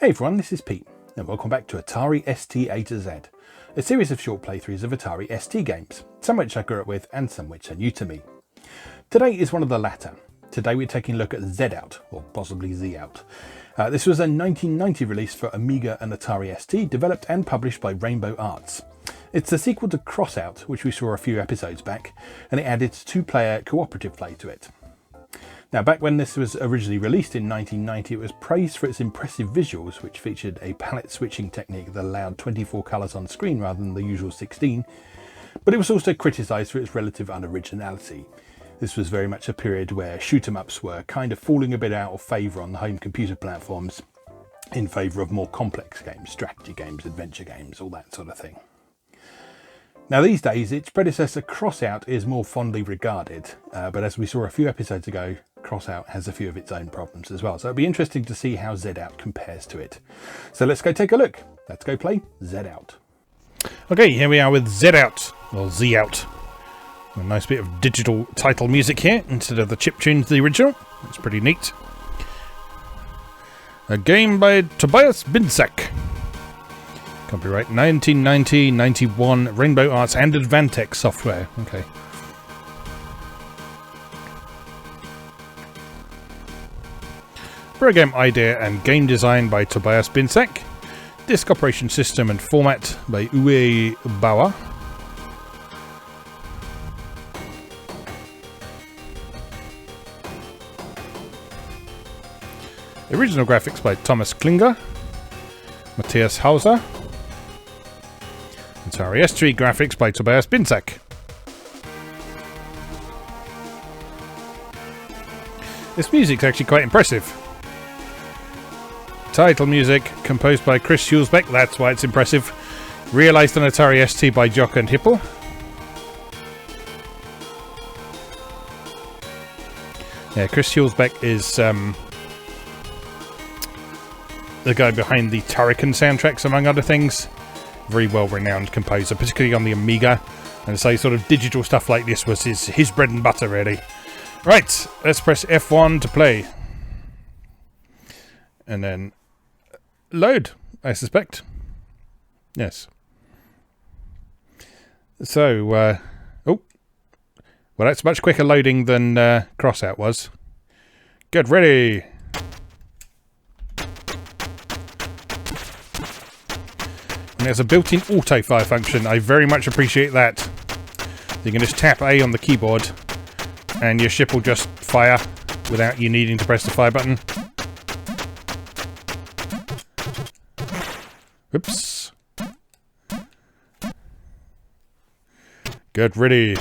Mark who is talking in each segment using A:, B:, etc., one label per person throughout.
A: Hey everyone, this is Pete, and welcome back to Atari ST A to Z, a series of short playthroughs of Atari ST games, some which I grew up with and some which are new to me. Today is one of the latter. Today we're taking a look at Z-Out, or possibly Z-Out. This was a 1990 release for Amiga and Atari ST, developed and published by Rainbow Arts. It's the sequel to Crossout, which we saw a few episodes back, and it added two-player cooperative play to it. Now, back when this was originally released in 1990, it was praised for its impressive visuals, which featured a palette switching technique that allowed 24 colours on screen rather than the usual 16, but it was also criticised for its relative unoriginality. This was very much a period where shoot-em-ups were kind of falling a bit out of favour on the home computer platforms in favour of more complex games, strategy games, adventure games, all that sort of thing. Now these days, its predecessor Crossout is more fondly regarded, but as we saw a few episodes ago, Crossout has a few of its own problems as well. So it'll be interesting to see how Z-Out compares to it. So let's go take a look. Let's go play Z-Out.
B: Okay, here we are with Z-Out, or Z-Out. A nice bit of digital title music here, instead of the chiptunes, the original. It's pretty neat. A game by Tobias Binczak. Copyright 1990-91, Rainbow Arts and Advantech Software. Okay. Program idea and game design by Tobias Binczak. Disk operation system and format by Uwe Bauer. Original graphics by Thomas Klinger. Matthias Hauser. Atari ST graphics by Tobias Binczak. This music's actually quite impressive. Title music composed by Chris Hulsbeck, that's why it's impressive. Realised on Atari ST by Jock and Hippel. Yeah, Chris Hulsbeck is the guy behind the Turrican soundtracks, among other things. Very well-renowned composer, particularly on the Amiga. And so sort of digital stuff like this was his bread and butter, really. Right, let's press F1 to play. And then load, I suspect. Yes. So, oh. Well, that's much quicker loading than Crossout was. Get ready. There's a built-in auto-fire function. I very much appreciate that. You can just tap A on the keyboard and your ship will just fire without you needing to press the fire button. Oops. Get ready.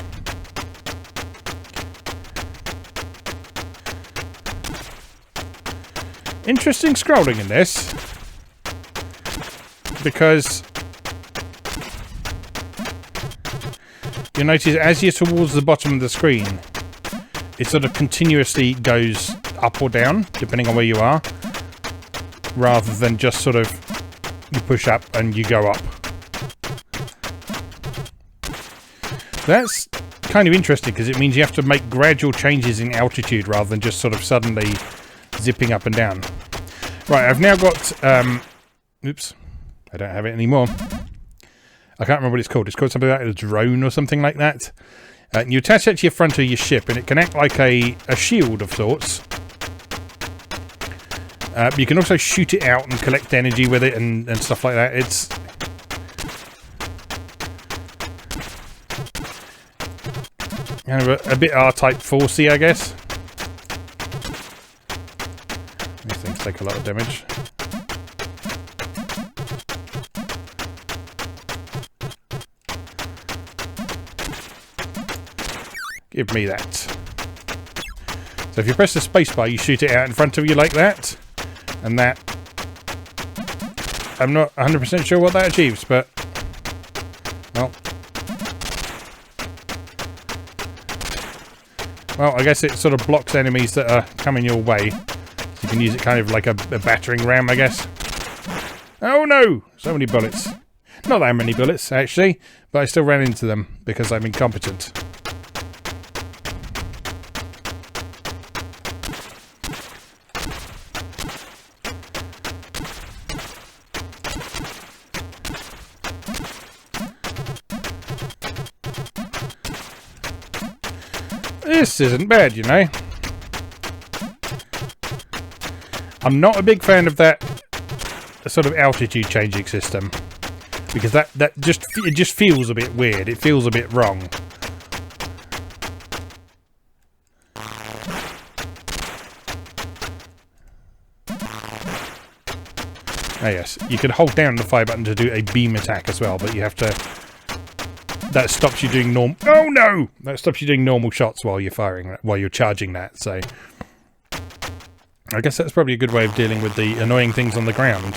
B: Interesting scrolling in this, because you'll notice as you're towards the bottom of the screen, it sort of continuously goes up or down, depending on where you are, rather than just sort of you push up and you go up. That's kind of interesting, because it means you have to make gradual changes in altitude rather than just sort of suddenly zipping up and down. Right, I've now got... oops. I don't have it anymore. I can't remember what it's called. It's called something like a drone or something like that. You attach it to your front of your ship, and it can act like a shield of sorts. You can also shoot it out and collect energy with it and stuff like that. It's kind of a bit R-Type 4C, I guess. These things take a lot of damage. Give me that. So if you press the spacebar, you shoot it out in front of you like that. And that... I'm not 100% sure what that achieves, but... Well, I guess it sort of blocks enemies that are coming your way. So you can use it kind of like a battering ram, I guess. Oh no! So many bullets. Not that many bullets, actually. But I still ran into them because I'm incompetent. This isn't bad, you know. I'm not a big fan of that sort of altitude changing system, because that just feels a bit weird. It feels a bit wrong. Oh yes, you can hold down the fire button to do a beam attack as well, but you have to... That stops you doing normal... Oh no! That stops you doing normal shots while you're firing, while you're charging that, so... I guess that's probably a good way of dealing with the annoying things on the ground.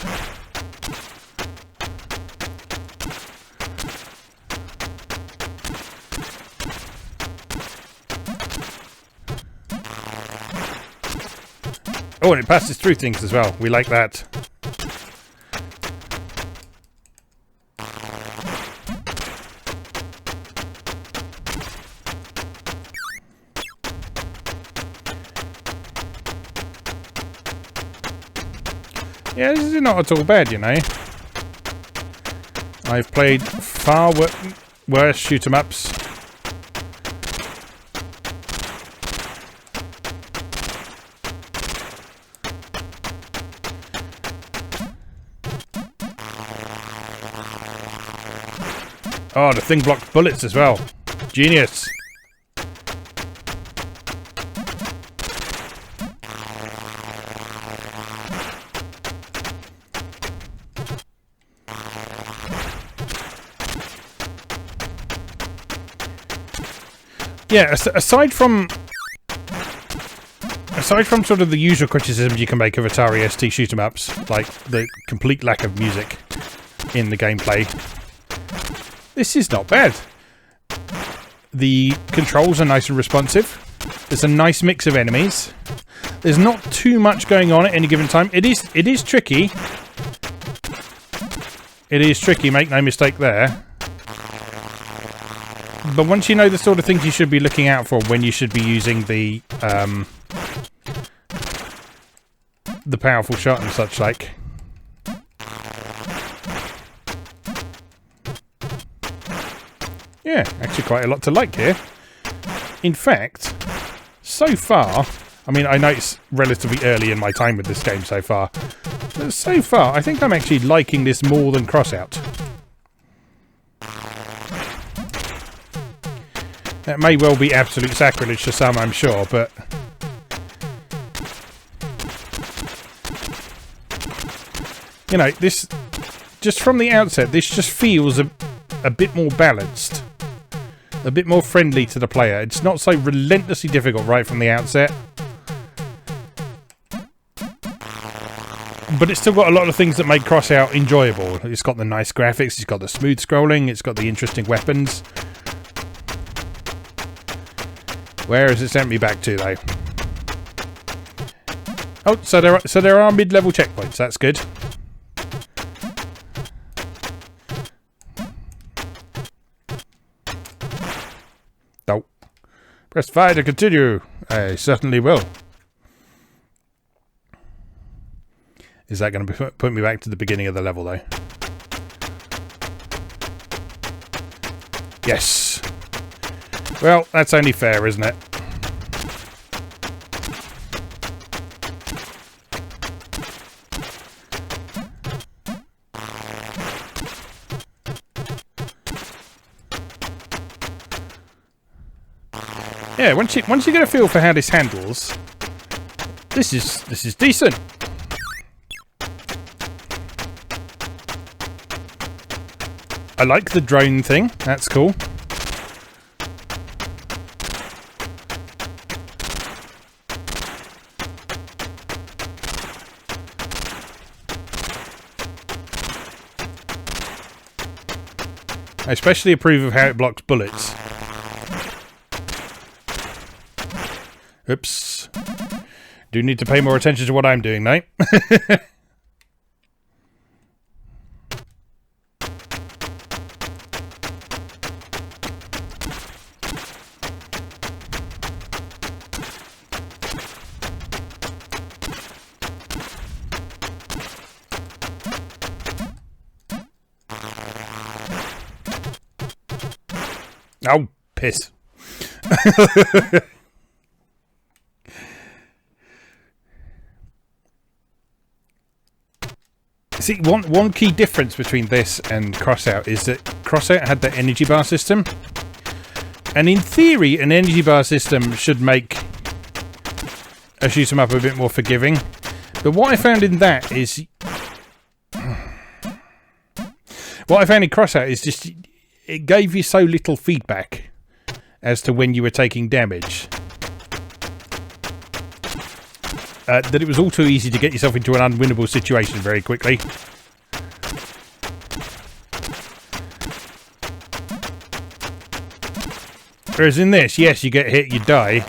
B: Oh, and it passes through things as well. We like that. Yeah, this is not at all bad, you know. I've played far worse shoot-em-ups. Oh, the thing blocks bullets as well. Genius. Yeah, aside from sort of the usual criticisms you can make of Atari ST shoot-em-ups, like the complete lack of music in the gameplay, this is not bad. The controls are nice and responsive. There's a nice mix of enemies. There's not too much going on at any given time. It is tricky. It is tricky, make no mistake there. But once you know the sort of things you should be looking out for when you should be using the powerful shot and such like. Yeah, actually quite a lot to like here. In fact, so far, I mean, I know it's relatively early in my time with this game so far, but so far, I think I'm actually liking this more than Crossout. That may well be absolute sacrilege to some, I'm sure, but... You know, this... Just from the outset, this just feels a bit more balanced. A bit more friendly to the player. It's not so relentlessly difficult right from the outset. But it's still got a lot of things that make Crossout enjoyable. It's got the nice graphics, it's got the smooth scrolling, it's got the interesting weapons. Where has it sent me back to, though? Oh, so there are mid-level checkpoints. That's good. Oh. Press fire to continue. I certainly will. Is that going to put me back to the beginning of the level, though? Yes. Well, that's only fair, isn't it? Yeah, once you get a feel for how this handles, this is decent. I like the drone thing. That's cool. I especially approve of how it blocks bullets. Oops. Do need to pay more attention to what I'm doing, mate. Oh, piss. See, one key difference between this and Crossout is that Crossout had the energy bar system. And in theory, an energy bar system should make a shoot 'em up a bit more forgiving. But what I found in that is... what I found in Crossout is just... it gave you so little feedback as to when you were taking damage. That it was all too easy to get yourself into an unwinnable situation very quickly. Whereas in this, yes, you get hit, you die.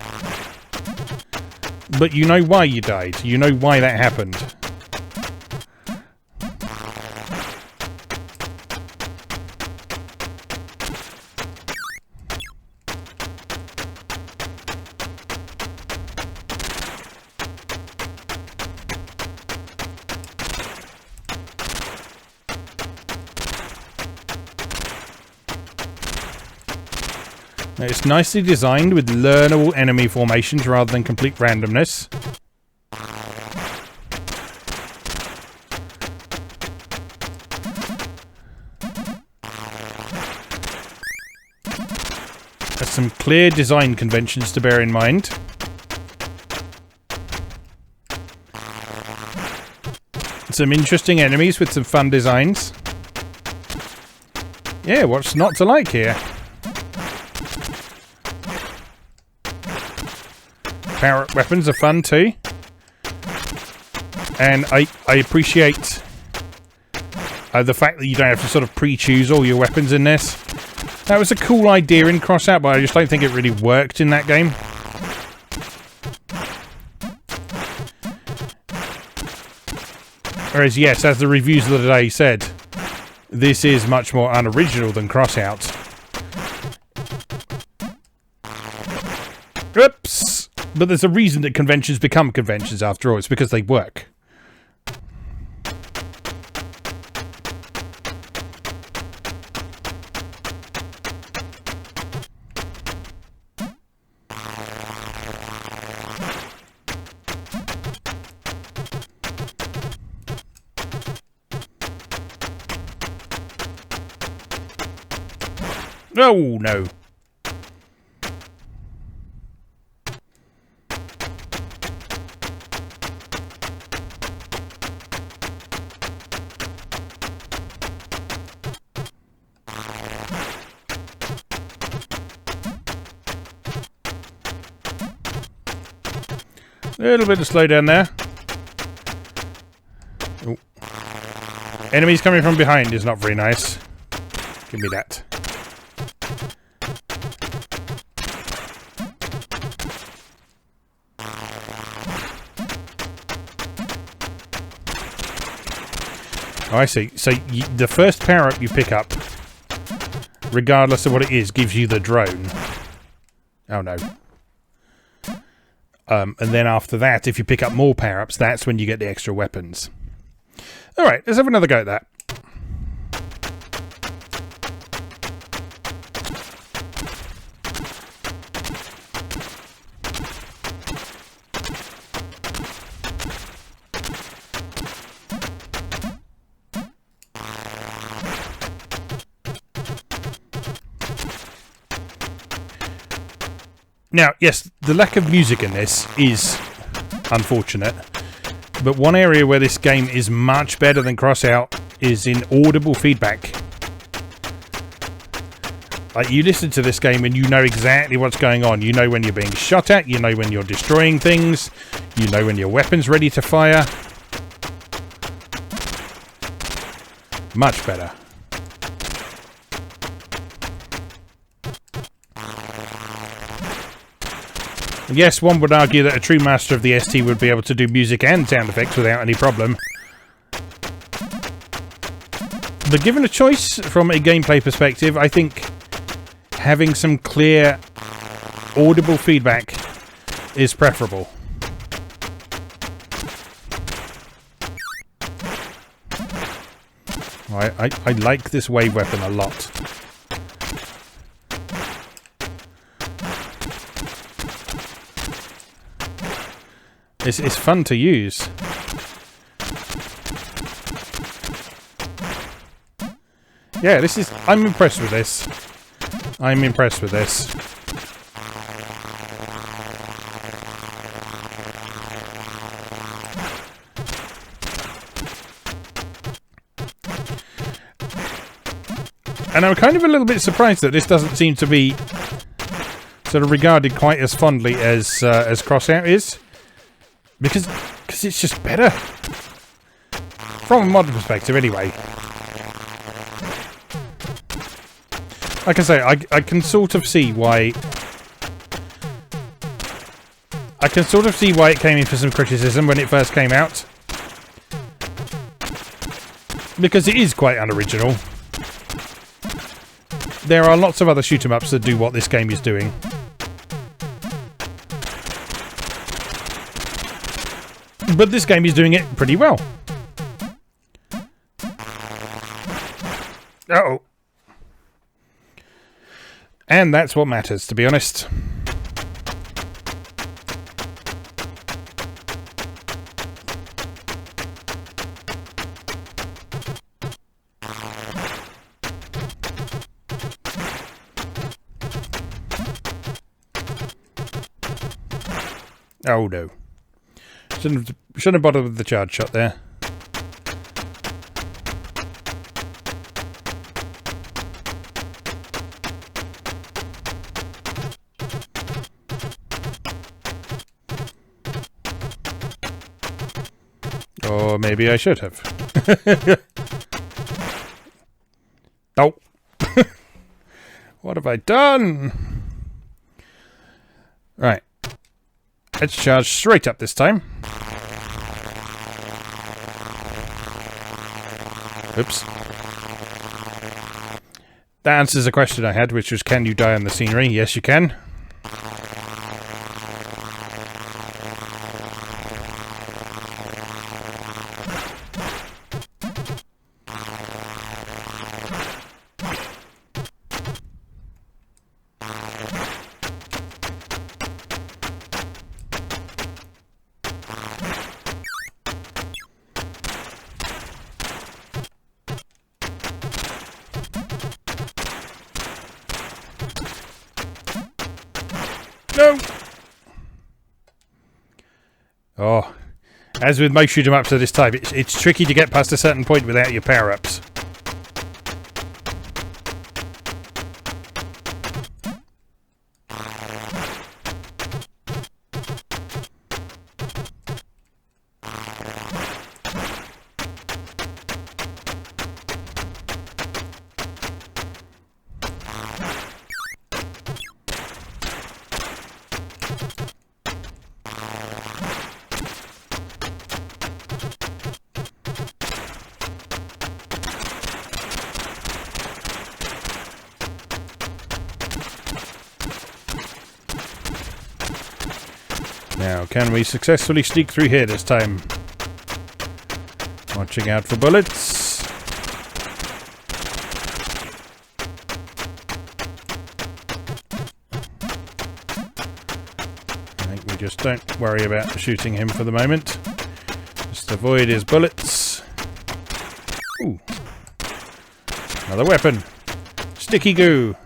B: But you know why you died. You know why that happened. Now, it's nicely designed with learnable enemy formations rather than complete randomness. There's some clear design conventions to bear in mind. Some interesting enemies with some fun designs. Yeah, what's not to like here? Power-up weapons are fun too. And I appreciate the fact that you don't have to sort of pre-choose all your weapons in this. That was a cool idea in Crossout, but I just don't think it really worked in that game. Whereas, yes, as the reviews of the day said, this is much more unoriginal than Crossout. Oops! But there's a reason that conventions become conventions after all. It's because they work. Oh, no. A little bit of slowdown there. Ooh. Enemies coming from behind is not very nice. Give me that. Oh, I see. So the first power-up you pick up, regardless of what it is, gives you the drone. Oh no. And then after that, if you pick up more power-ups, that's when you get the extra weapons. Alright, let's have another go at that. Now, yes, the lack of music in this is unfortunate, but one area where this game is much better than Crossout is in audible feedback. Like, you listen to this game and you know exactly what's going on. You know when you're being shot at, you know when you're destroying things, you know when your weapon's ready to fire. Much better. Yes, one would argue that a true master of the ST would be able to do music and sound effects without any problem. But given a choice from a gameplay perspective, I think having some clear, audible feedback is preferable. I like this wave weapon a lot. It's fun to use. Yeah, this is... I'm impressed with this. I'm impressed with this. And I'm kind of a little bit surprised that this doesn't seem to be sort of regarded quite as fondly as Crossout is. Because it's just better. From a modern perspective, anyway. Like I say, I can sort of see why... I can sort of see why it came in for some criticism when it first came out. Because it is quite unoriginal. There are lots of other shoot-em-ups that do what this game is doing. But this game is doing it pretty well. Uh-oh. And that's what matters, to be honest. Oh no. Shouldn't have bothered with the charge shot there. Or maybe I should have. Oh. What have I done? Right. Let's charge straight up this time. Oops. That answers a question I had, which was, can you die on the scenery? Yes, you can. No! Oh, as with most shoot-em-ups of this type, it's tricky to get past a certain point without your power-ups. Now, can we successfully sneak through here this time? Watching out for bullets. I think we just don't worry about shooting him for the moment. Just avoid his bullets. Ooh. Another weapon. Sticky goo.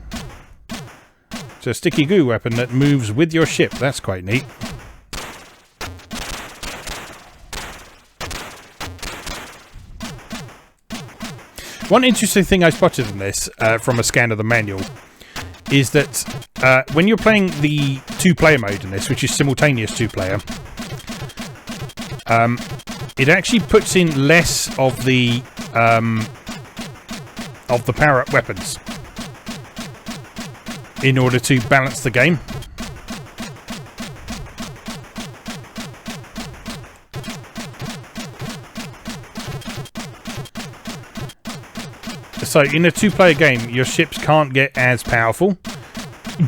B: It's a sticky goo weapon that moves with your ship. That's quite neat. One interesting thing I spotted in this, from a scan of the manual, is that when you're playing the two-player mode in this, which is simultaneous two-player, it actually puts in less of the power-up weapons in order to balance the game. So in a two-player game, your ships can't get as powerful,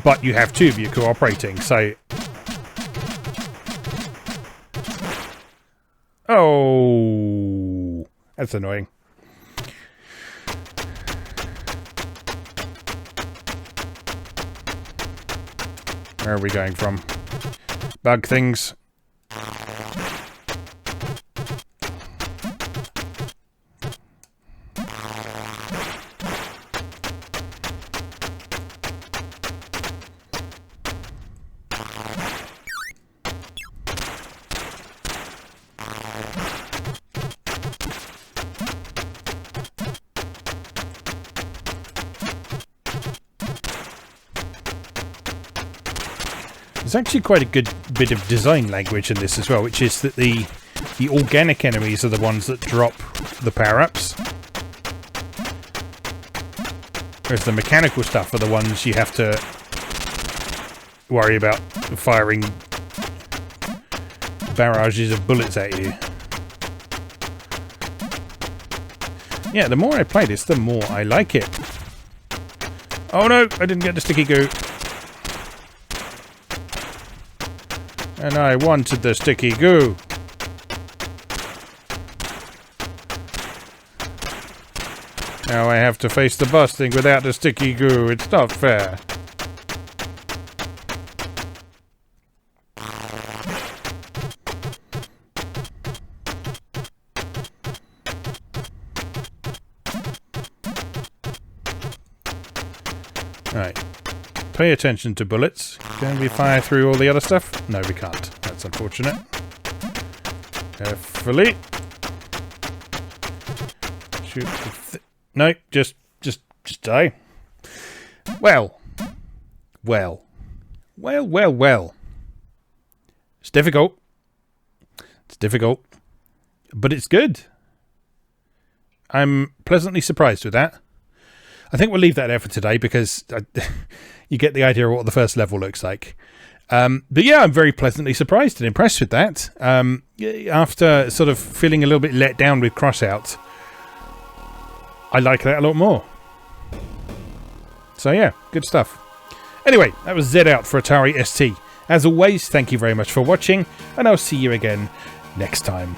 B: but you have two of you cooperating, so... Oh, that's annoying. Where are we going from? Bug things. There's actually quite a good bit of design language in this as well, which is that the organic enemies are the ones that drop the power-ups, whereas the mechanical stuff are the ones you have to worry about firing barrages of bullets at you. Yeah, the more I play this, the more I like it. Oh no, I didn't get the sticky goo. And I wanted the sticky goo. Now I have to face the boss thing without the sticky goo. It's not fair. Right. Pay attention to bullets. Can we fire through all the other stuff? No, we can't. That's unfortunate. Carefully. Shoot. No, just die. Well. It's difficult. But it's good. I'm pleasantly surprised with that. I think we'll leave that there for today because you get the idea of what the first level looks like. But yeah, I'm very pleasantly surprised and impressed with that. After sort of feeling a little bit let down with Crossout, I like that a lot more. So yeah, good stuff. Anyway, that was Z Out for Atari ST. As always, thank you very much for watching, and I'll see you again next time.